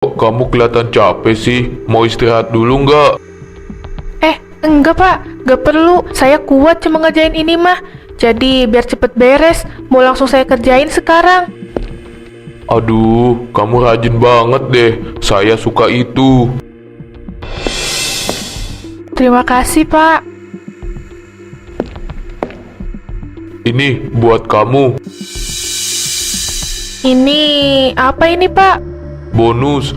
Kok kamu kelihatan capek sih? Mau istirahat dulu nggak? Enggak pak, nggak perlu. Saya kuat cuma ngerjain ini mah. Jadi biar cepet beres, mau langsung saya kerjain sekarang. Aduh, kamu rajin banget deh. Saya suka itu. Terima kasih pak. Ini buat kamu. Ini apa ini pak? Bonus.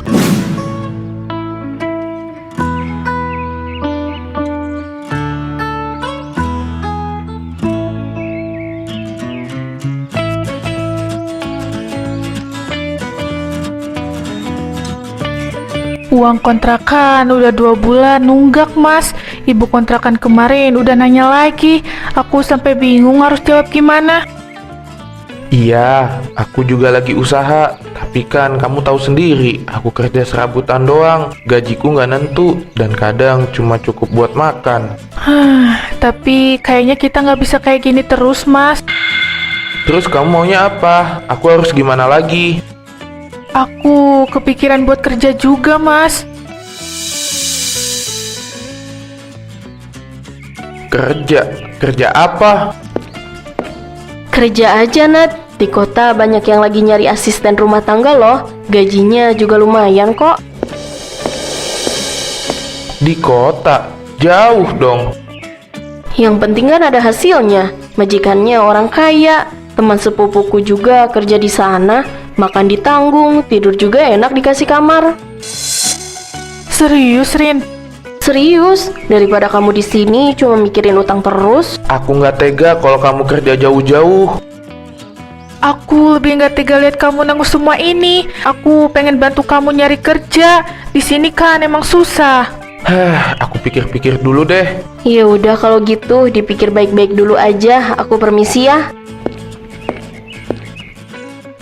Uang kontrakan udah 2 bulan nunggak mas. Ibu kontrakan kemarin udah nanya lagi. Aku sampai bingung harus jawab gimana. Iya, aku juga lagi usaha. Tapi kan kamu tahu sendiri, aku kerja serabutan doang. Gajiku nggak nentu dan kadang cuma cukup buat makan. Tapi kayaknya kita nggak bisa kayak gini terus mas. Terus kamu maunya apa? Aku harus gimana lagi? Aku kepikiran buat kerja juga mas. Kerja? Kerja apa? Kerja aja, Nat. Di kota banyak yang lagi nyari asisten rumah tangga loh. Gajinya juga lumayan kok. Di kota? Jauh dong. Yang penting kan ada hasilnya. Majikannya orang kaya. Teman sepupuku juga kerja di sana. Makan ditanggung, tidur juga enak dikasih kamar. Serius Rin? Serius, daripada kamu di sini cuma mikirin utang terus. Aku nggak tega kalau kamu kerja jauh-jauh. Aku lebih nggak tega lihat kamu nanggung semua ini. Aku pengen bantu kamu nyari kerja. Di sini kan emang susah. Aku pikir-pikir dulu deh. Ya udah kalau gitu dipikir baik-baik dulu aja. Aku permisi ya.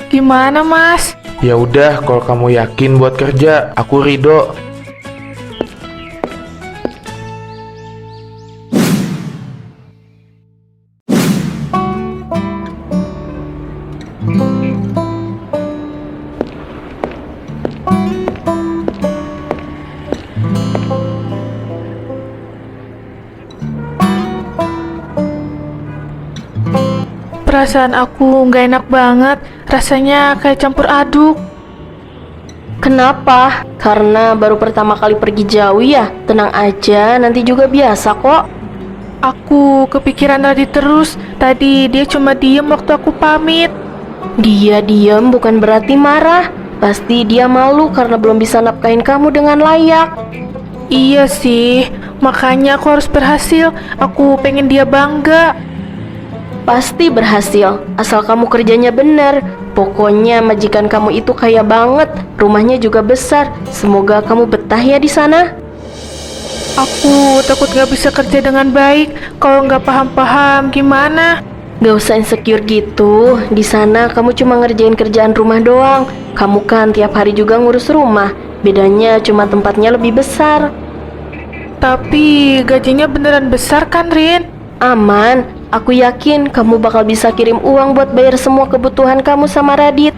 Gimana mas? Ya udah, kalau kamu yakin buat kerja, aku ridho. Perasaan aku nggak enak banget. Rasanya kayak campur aduk. Kenapa? Karena baru pertama kali pergi jauh ya? Tenang aja, nanti juga biasa kok. Aku kepikiran Radit terus. Tadi dia cuma diem waktu aku pamit. Dia diem bukan berarti marah. Pasti dia malu karena belum bisa nafkahin kamu dengan layak. Iya sih, makanya aku harus berhasil. Aku pengen dia bangga. Pasti berhasil, asal kamu kerjanya bener. Pokoknya majikan kamu itu kaya banget, rumahnya juga besar. Semoga kamu betah ya di sana. Aku takut gak bisa kerja dengan baik. Kalau nggak paham-paham gimana? Gak usah insecure gitu. Di sana kamu cuma ngerjain kerjaan rumah doang. Kamu kan tiap hari juga ngurus rumah. Bedanya cuma tempatnya lebih besar. Tapi gajinya beneran besar kan Rin? Aman. Aku yakin kamu bakal bisa kirim uang buat bayar semua kebutuhan kamu sama Radit.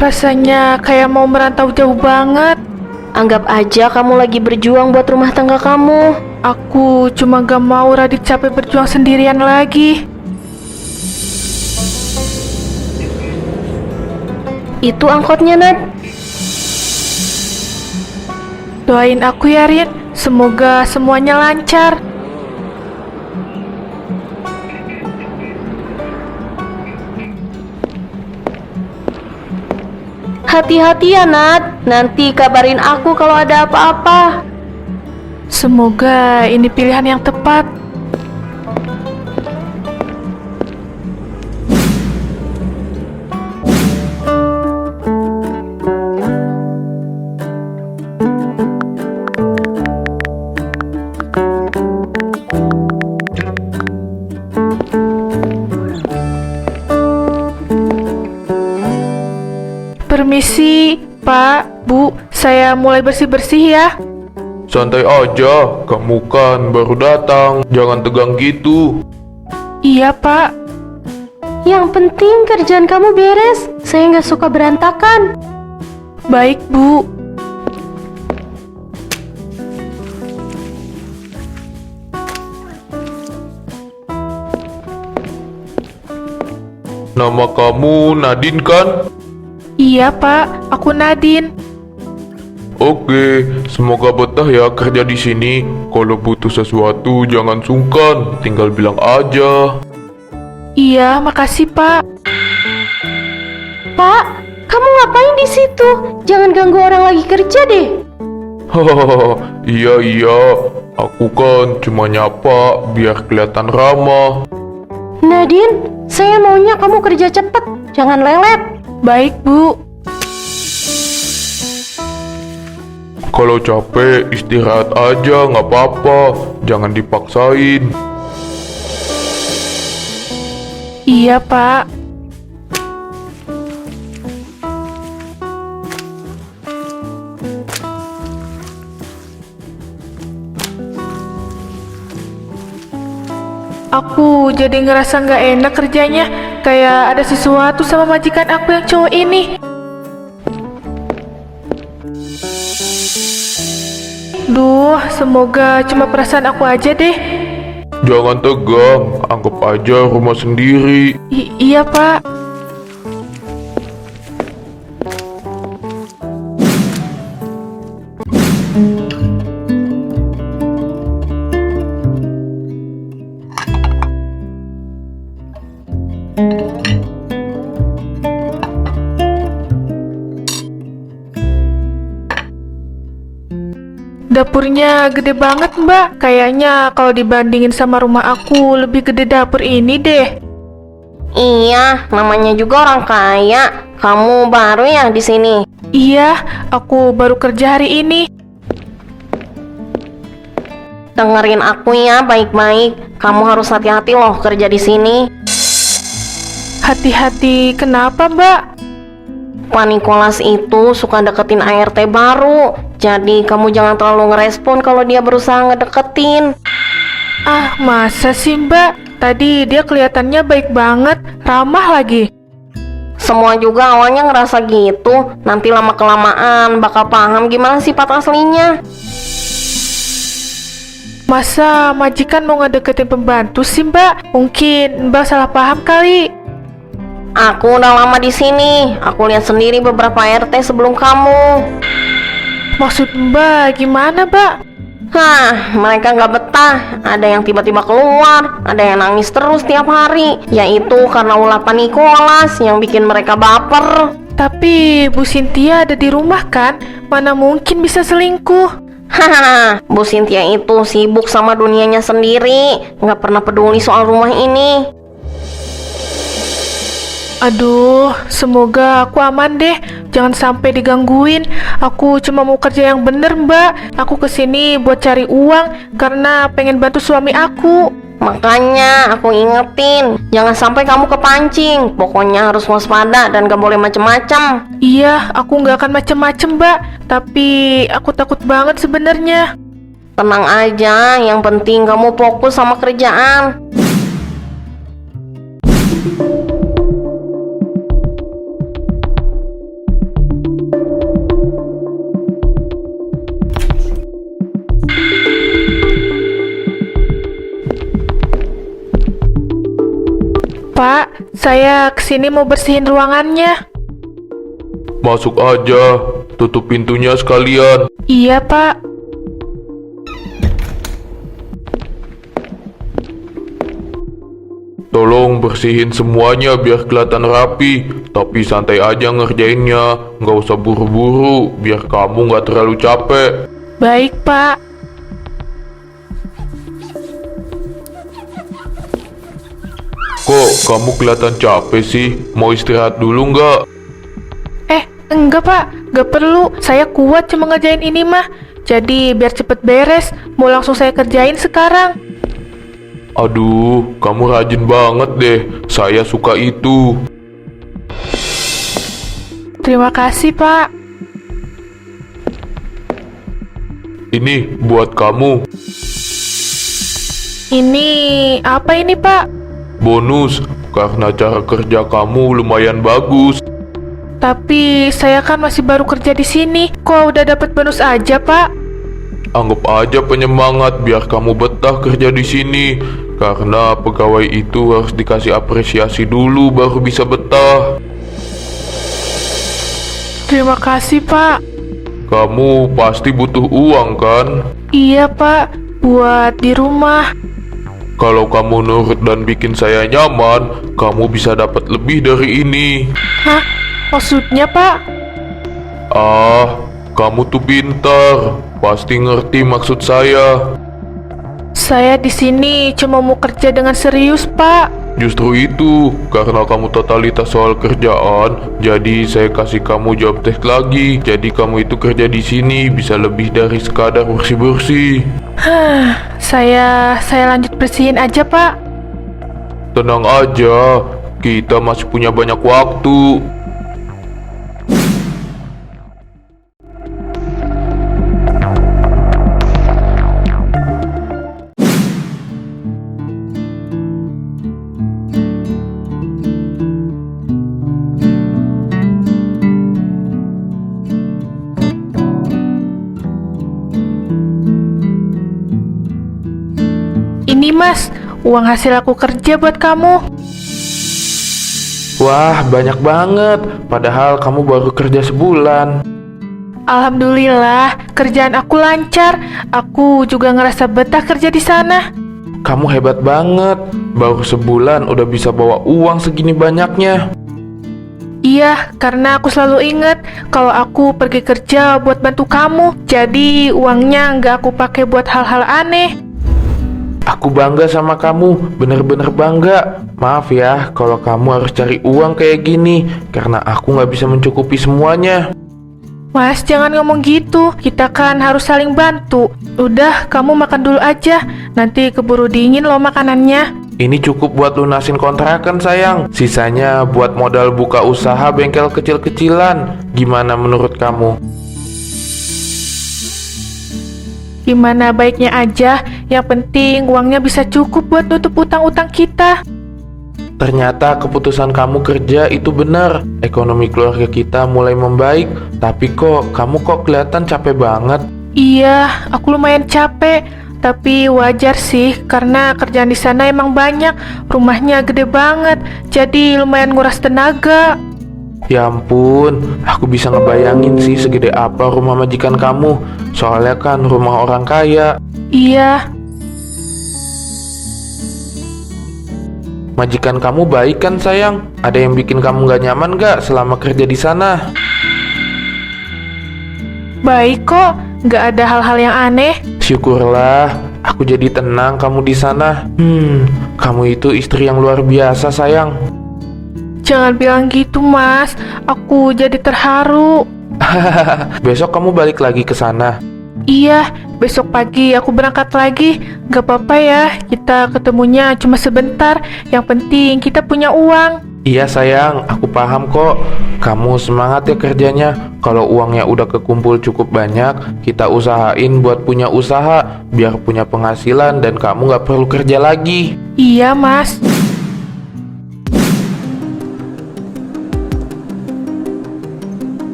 Rasanya kayak mau merantau jauh banget. Anggap aja kamu lagi berjuang buat rumah tangga kamu. Aku cuma gak mau Radit capek berjuang sendirian lagi. Itu angkotnya, Nat. Doain aku ya Rin, semoga semuanya lancar. Hati-hati ya, Nat. Nanti kabarin aku kalau ada apa-apa. Semoga ini pilihan yang tepat. Permisi, Pak, Bu, saya mulai bersih-bersih ya. Santai aja, kamu kan baru datang. Jangan tegang gitu. Iya, Pak. Yang penting kerjaan kamu beres. Saya nggak suka berantakan. Baik, Bu. Nama kamu Nadine kan? Iya, Pak. Aku Nadine. Oke, semoga betah ya kerja di sini. Kalau butuh sesuatu jangan sungkan, tinggal bilang aja. Iya, makasih, Pak. Pak, kamu ngapain di situ? Jangan ganggu orang lagi kerja deh. Hahaha, iya, aku kan cuma nyapa biar kelihatan ramah. Nadine, saya maunya kamu kerja cepet, jangan lelet. Baik, Bu. Kalau capek istirahat aja nggak apa-apa, jangan dipaksain. Iya, Pak. Aku jadi ngerasa nggak enak kerjanya, kayak ada sesuatu sama majikan aku yang cowok ini. Duh, semoga cuma perasaan aku aja deh. Jangan tegang, anggap aja rumah sendiri. Iya, Pak. Dapurnya gede banget, Mbak. Kayaknya kalau dibandingin sama rumah aku, lebih gede dapur ini deh. Iya, namanya juga orang kaya. Kamu baru ya di sini? Iya, aku baru kerja hari ini. Dengerin aku ya baik-baik. Kamu harus hati-hati loh kerja di sini. Hati-hati, kenapa, Mbak? Pak Nicholas itu suka deketin ART baru. Jadi kamu jangan terlalu ngerespon kalau dia berusaha ngedeketin. Ah, masa sih, Mbak? Tadi dia kelihatannya baik banget, ramah lagi. Semua juga awalnya ngerasa gitu. Nanti lama-kelamaan bakal paham gimana sifat aslinya. Masa majikan mau ngedeketin pembantu sih, Mbak? Mungkin Mbak salah paham kali. Aku udah lama di sini. Aku lihat sendiri beberapa RT sebelum kamu. Maksud Mbak gimana, Mbak? Hah, mereka nggak betah. Ada yang tiba-tiba keluar, ada yang nangis terus tiap hari. Yaitu karena ulah Pak Nicholas yang bikin mereka baper. Tapi Bu Cynthia ada di rumah kan? Mana mungkin bisa selingkuh? Hahaha, Bu Cynthia itu sibuk sama dunianya sendiri. Nggak pernah peduli soal rumah ini. Aduh, semoga aku aman deh. Jangan sampai digangguin. Aku cuma mau kerja yang bener, Mbak. Aku kesini buat cari uang karena pengen bantu suami aku. Makanya aku ingetin, jangan sampai kamu kepancing. Pokoknya harus waspada dan gak boleh macem-macem. Iya, aku nggak akan macem-macem, Mbak. Tapi aku takut banget sebenarnya. Tenang aja, yang penting kamu fokus sama kerjaan. Pak, saya kesini mau bersihin ruangannya. Masuk aja, tutup pintunya sekalian. Iya, Pak. Tolong bersihin semuanya biar kelihatan rapi. Tapi santai aja ngerjainnya, nggak usah buru-buru, biar kamu nggak terlalu capek. Baik, Pak. Kok kamu kelihatan capek sih? Mau istirahat dulu nggak? Enggak, Pak. Gak perlu. Saya kuat cuma ngerjain ini mah. Jadi biar cepet beres, mau langsung saya kerjain sekarang. Aduh, kamu rajin banget deh. Saya suka itu. Terima kasih, Pak. Ini buat kamu. Ini apa ini, Pak? Bonus, karena cara kerja kamu lumayan bagus. Tapi saya kan masih baru kerja di sini. Kok udah dapat bonus aja, Pak? Anggap aja penyemangat biar kamu betah kerja di sini. Karena pegawai itu harus dikasih apresiasi dulu baru bisa betah. Terima kasih, Pak. Kamu pasti butuh uang kan? Iya, Pak. Buat di rumah. Kalau kamu nurut dan bikin saya nyaman, kamu bisa dapat lebih dari ini. Hah? Maksudnya, Pak? Ah, kamu tuh pintar. Pasti ngerti maksud saya. Saya di sini cuma mau kerja dengan serius, Pak. Justru itu, karena kamu totalitas soal kerjaan, jadi saya kasih kamu job test lagi. Jadi kamu itu kerja di sini bisa lebih dari sekadar bersih-bersih. Saya lanjut bersihin aja, Pak. Tenang aja, kita masih punya banyak waktu. Ini, Mas, uang hasil aku kerja buat kamu. Wah, banyak banget. Padahal kamu baru kerja sebulan. Alhamdulillah, kerjaan aku lancar. Aku juga ngerasa betah kerja di sana. Kamu hebat banget. Baru sebulan udah bisa bawa uang segini banyaknya. Iya, karena aku selalu ingat kalau aku pergi kerja buat bantu kamu. Jadi uangnya nggak aku pakai buat hal-hal aneh. Aku bangga sama kamu, bener-bener bangga. Maaf ya kalau kamu harus cari uang kayak gini, karena aku nggak bisa mencukupi semuanya. Mas, jangan ngomong gitu. Kita kan harus saling bantu. Udah, kamu makan dulu aja. Nanti keburu dingin loh makanannya. Ini cukup buat lunasin kontrakan sayang. Sisanya buat modal buka usaha bengkel kecil-kecilan. Gimana menurut kamu? Gimana baiknya aja, yang penting uangnya bisa cukup buat nutup utang-utang kita. Ternyata keputusan kamu kerja itu benar. Ekonomi keluarga kita mulai membaik. Tapi kamu kelihatan capek banget. Iya, aku lumayan capek. Tapi wajar sih, karena kerjaan di sana emang banyak. Rumahnya gede banget, jadi lumayan nguras tenaga. Ya ampun, aku bisa ngebayangin sih segede apa rumah majikan kamu. Soalnya kan rumah orang kaya. Iya, Majikan kamu baik kan sayang? Ada yang bikin kamu gak nyaman gak selama kerja di sana? baik kok. Nggak ada hal-hal yang aneh. Syukurlah, aku jadi tenang kamu di sana. Kamu itu istri yang luar biasa sayang. Jangan bilang gitu, Mas. Aku jadi terharu. Besok kamu balik lagi ke sana. Iya, besok pagi aku berangkat lagi. Gak apa-apa ya, kita ketemunya cuma sebentar. Yang penting kita punya uang. Iya sayang, aku paham kok. Kamu semangat ya kerjanya. Kalau uangnya udah kekumpul cukup banyak, kita usahain buat punya usaha, biar punya penghasilan dan kamu gak perlu kerja lagi. Iya, Mas.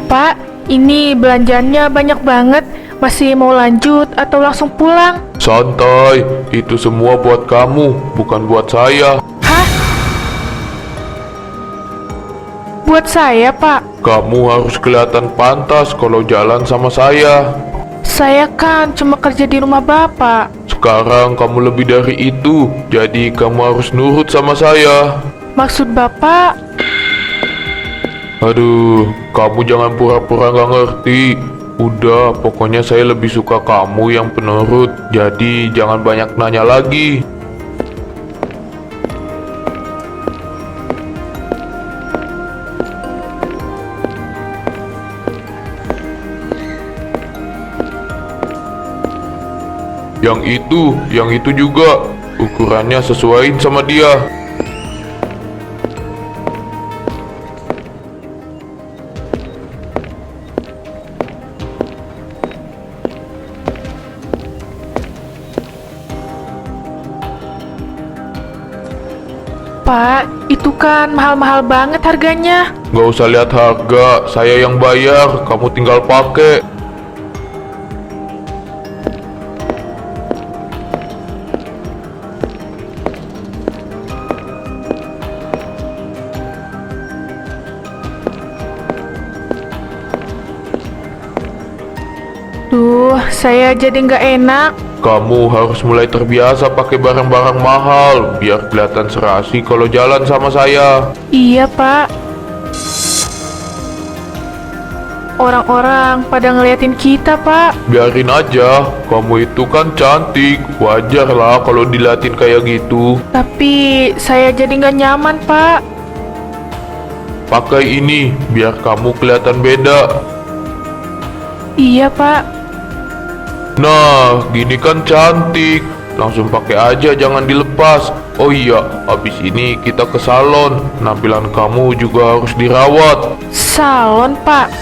Pak, ini belanjaannya banyak banget. Masih mau lanjut atau langsung pulang? Santai, itu semua buat kamu, bukan buat saya. Hah? Buat saya, Pak? Kamu harus kelihatan pantas kalau jalan sama saya. Saya kan cuma kerja di rumah Bapak. Sekarang kamu lebih dari itu, jadi kamu harus nurut sama saya. Maksud Bapak? Aduh, kamu jangan pura-pura gak ngerti. Udah, pokoknya saya lebih suka kamu yang penurut. Jadi jangan banyak nanya lagi. Yang itu juga. Ukurannya sesuaiin sama dia. Pak, itu kan mahal-mahal banget harganya. Gak usah lihat harga, saya yang bayar, kamu tinggal pakai. Duh, saya jadi nggak enak. Kamu harus mulai terbiasa pakai barang-barang mahal, biar kelihatan serasi kalau jalan sama saya. Iya, Pak. Orang-orang pada ngeliatin kita, Pak. Biarin aja, kamu itu kan cantik, wajar lah kalau diliatin kayak gitu. Tapi saya jadi nggak nyaman, Pak. Pakai ini, biar kamu kelihatan beda. Iya, Pak. Nah, gini kan cantik. Langsung pakai aja, jangan dilepas. Oh iya, habis ini kita ke salon. Penampilan kamu juga harus dirawat. Salon, Pak.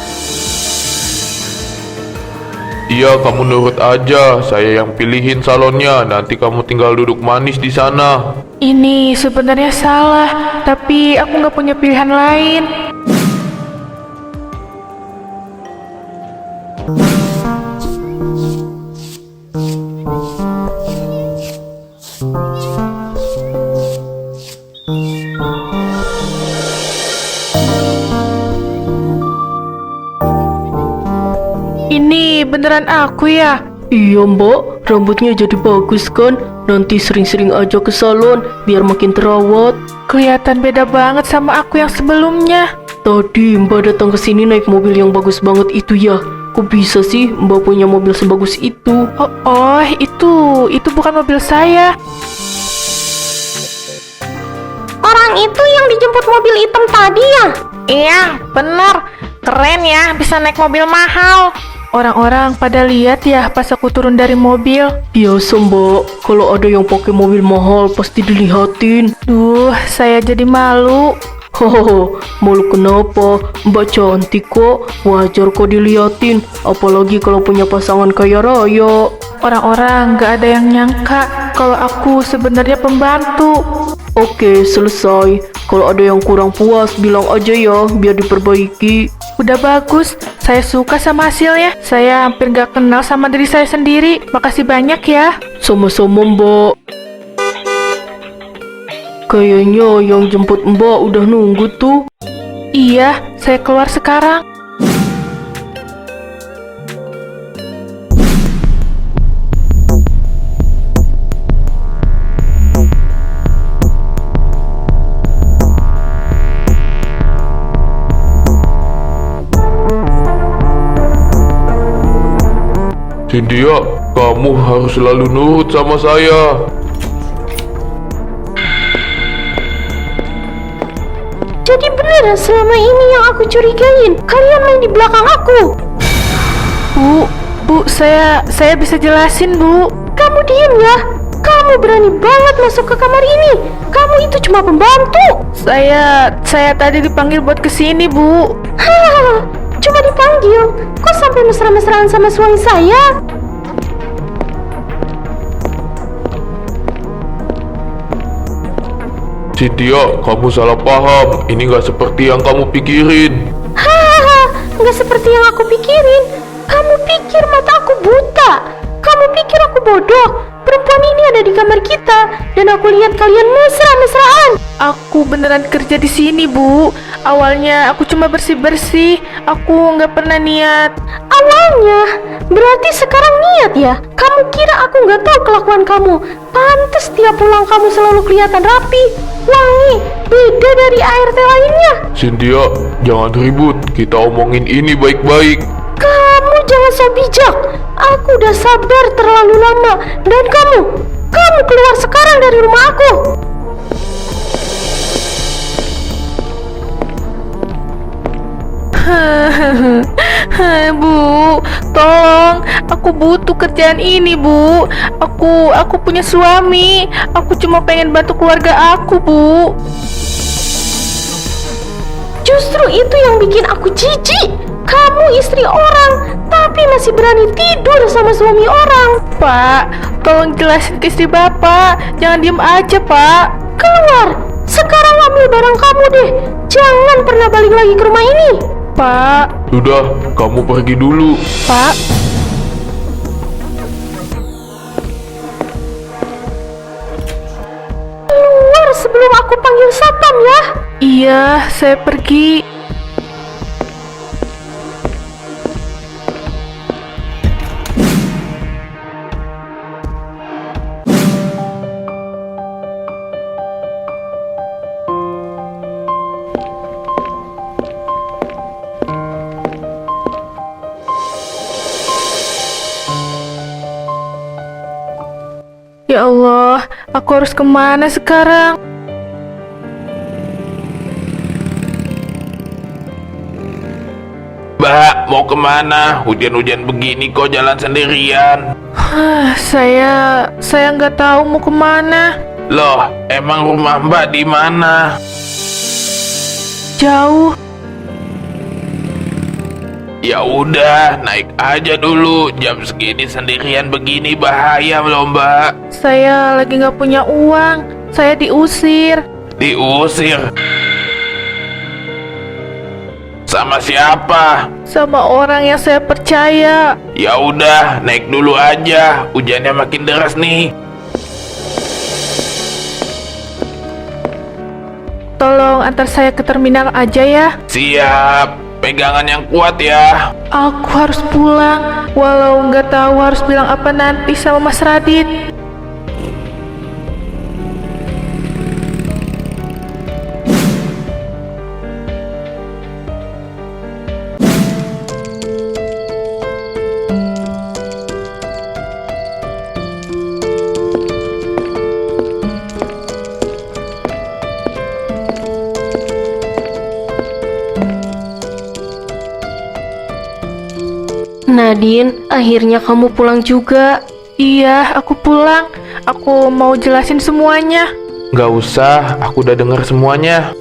Iya, kamu nurut aja. Saya yang pilihin salonnya. Nanti kamu tinggal duduk manis di sana. Ini sebenarnya salah, tapi aku nggak punya pilihan lain. Ini beneran aku ya? Iya mbak, rambutnya jadi bagus kan? Nanti sering-sering aja ke salon biar makin terawat. Kelihatan beda banget sama aku yang sebelumnya. Tadi mbak datang ke sini naik mobil yang bagus banget itu ya. Kok bisa sih mbak punya mobil sebagus itu? Oh, itu bukan mobil saya. Orang itu yang dijemput mobil hitam tadi ya? Iya, bener. Keren ya, bisa naik mobil mahal. Orang-orang pada lihat ya pas aku turun dari mobil. Biasa mbak, kalau ada yang pakai mobil mahal pasti dilihatin. Duh, saya jadi malu. Hohoho, malu kenapa? Mbak cantik kok, wajar kok diliatin. Apalagi kalau punya pasangan kaya raya. Orang-orang gak ada yang nyangka kalau aku sebenarnya pembantu. Oke, selesai. Kalau ada yang kurang puas, bilang aja ya, biar diperbaiki. Udah bagus, saya suka sama hasilnya. Saya hampir gak kenal sama diri saya sendiri. Makasih banyak ya. Sama-sama mbak. Kayaknya yang jemput mbak udah nunggu tuh. Iya, saya keluar sekarang. Cynthia, kamu harus selalu nurut sama saya. Jadi bener selama ini yang aku curigain, kalian main di belakang aku. Bu, saya bisa jelasin, Bu. Kamu diem ya. Kamu berani banget masuk ke kamar ini. Kamu itu cuma pembantu. Saya tadi dipanggil buat kesini, Bu. Hahaha, cuma dipanggil. Kok sampai mesra-mesraan sama suami saya? Cynthia, kamu salah paham. Ini gak seperti yang kamu pikirin. Hahaha, nggak seperti yang aku pikirin. Kamu pikir mata aku buta? Kamu pikir aku bodoh? Perempuan ini ada di kamar kita dan aku lihat kalian mesra-mesraan. Aku beneran kerja di sini, Bu. Awalnya aku cuma bersih-bersih. Aku nggak pernah niat. Awalnya, berarti sekarang niat ya? Kamu kira aku nggak tahu kelakuan kamu? Pantes tiap pulang kamu selalu kelihatan rapi, wangi, beda dari ART lainnya. Cynthia, jangan ribut. Kita omongin ini baik-baik. Kamu jangan so bijak. Aku udah sabar terlalu lama. Dan kamu keluar sekarang dari rumah aku. Bu, tolong. Aku butuh kerjaan ini, Bu. Aku punya suami. Aku cuma pengen bantu keluarga aku, Bu. Justru itu yang bikin aku jijik. Kamu istri orang, tapi masih berani tidur sama suami orang. Pak, tolong jelasin ke istri Bapak. Jangan diem aja, Pak. Keluar, Sekarang ambil barang kamu deh. Jangan pernah balik lagi ke rumah ini. Pak, Sudah, kamu pergi dulu. Pak. Keluar sebelum aku panggil satpam ya. Iya, saya pergi. Ya Allah, aku harus kemana sekarang? Mbak, mau kemana? Hujan-hujan begini kok jalan sendirian. Saya nggak tahu mau kemana. Loh, emang rumah Mbak di mana? Jauh. Ya udah, naik aja dulu. Jam segini sendirian begini bahaya loh, Mbak. Saya lagi nggak punya uang. Saya diusir. Diusir. Sama siapa? Sama orang yang saya percaya. Ya udah, naik dulu aja. Hujannya makin deras nih. Tolong antar saya ke terminal aja ya. Siap. Pegangan yang kuat ya. Aku harus pulang. Walau nggak tahu harus bilang apa nanti sama Mas Radit. Nadine, akhirnya kamu pulang juga. Iya, aku pulang. Aku mau jelasin semuanya. Nggak usah, aku udah denger semuanya.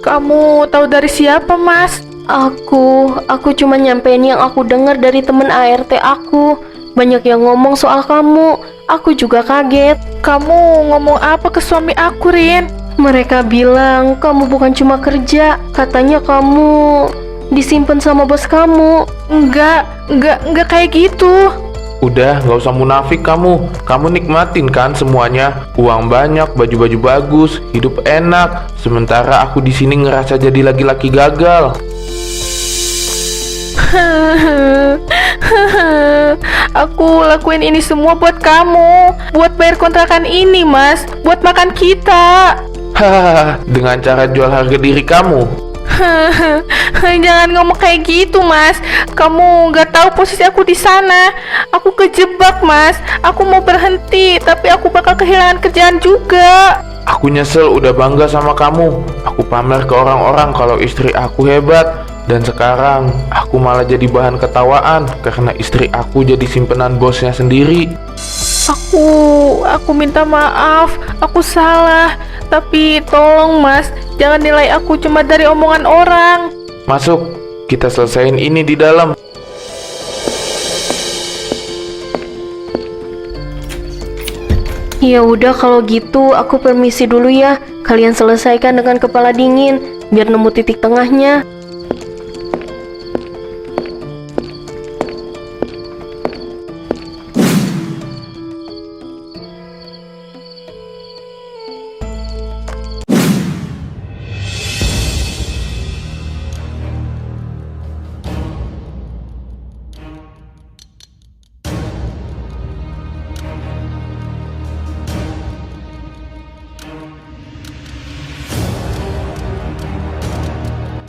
Kamu tahu dari siapa, Mas? Aku cuma nyampein yang aku dengar dari temen ART aku. Banyak yang ngomong soal kamu. Aku juga kaget. Kamu ngomong apa ke suami aku, Rin? Mereka bilang kamu bukan cuma kerja. Katanya kamu disimpan sama bos kamu. Enggak kayak gitu. Udah, nggak usah munafik kamu. Kamu nikmatin kan semuanya. Uang banyak, baju-baju bagus, hidup enak. Sementara aku di sini ngerasa jadi laki-laki gagal. Aku lakuin ini semua buat kamu. Buat bayar kontrakan ini, Mas. Buat makan kita. Hahaha, dengan cara jual harga diri kamu. Jangan ngomong kayak gitu, Mas. Kamu nggak tahu posisi aku di sana. Aku kejebak, Mas. Aku mau berhenti, tapi aku bakal kehilangan kerjaan juga. Aku nyesel udah bangga sama kamu. Aku pamer ke orang-orang kalau istri aku hebat. Dan sekarang aku malah jadi bahan ketawaan karena istri aku jadi simpenan bosnya sendiri. Aku minta maaf. Aku salah. Tapi tolong, Mas, jangan nilai aku cuma dari omongan orang. Masuk, kita selesain ini di dalam. Ya udah kalau gitu aku permisi dulu ya. Kalian selesaikan dengan kepala dingin biar nemu titik tengahnya.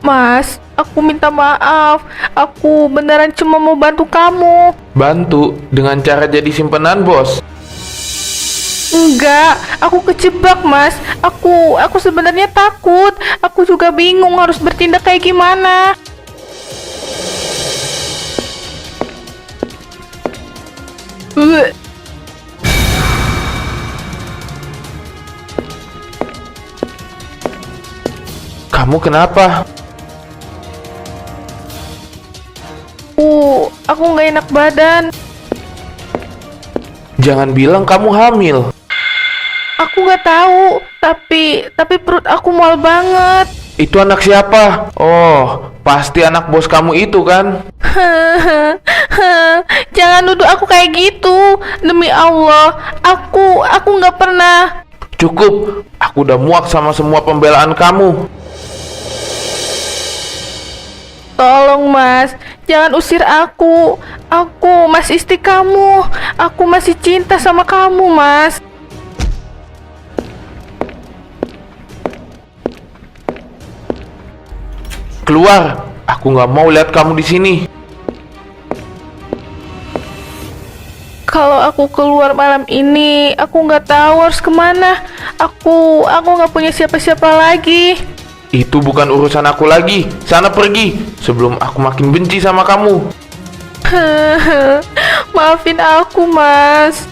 Mas, aku minta maaf. Aku beneran cuma mau bantu kamu. Bantu dengan cara jadi simpenan bos. Enggak, aku kejebak, Mas. Aku sebenarnya takut. Aku juga bingung harus bertindak kayak gimana. Kamu kenapa? Aku nggak enak badan. Jangan bilang kamu hamil. Aku nggak tahu, tapi perut aku mual banget. Itu anak siapa? Oh, pasti anak bos kamu itu kan? Jangan nuduh aku kayak gitu. Demi Allah, aku nggak pernah. Cukup, aku udah muak sama semua pembelaan kamu. Tolong mas, jangan usir aku. Aku masih istri kamu. Aku masih cinta sama kamu mas. Keluar, aku nggak mau lihat kamu di sini. Kalau aku keluar malam ini, aku nggak tahu harus kemana. Aku nggak punya siapa-siapa lagi. Itu bukan urusan aku lagi. Sana pergi, sebelum aku makin benci sama kamu. Maafin aku mas.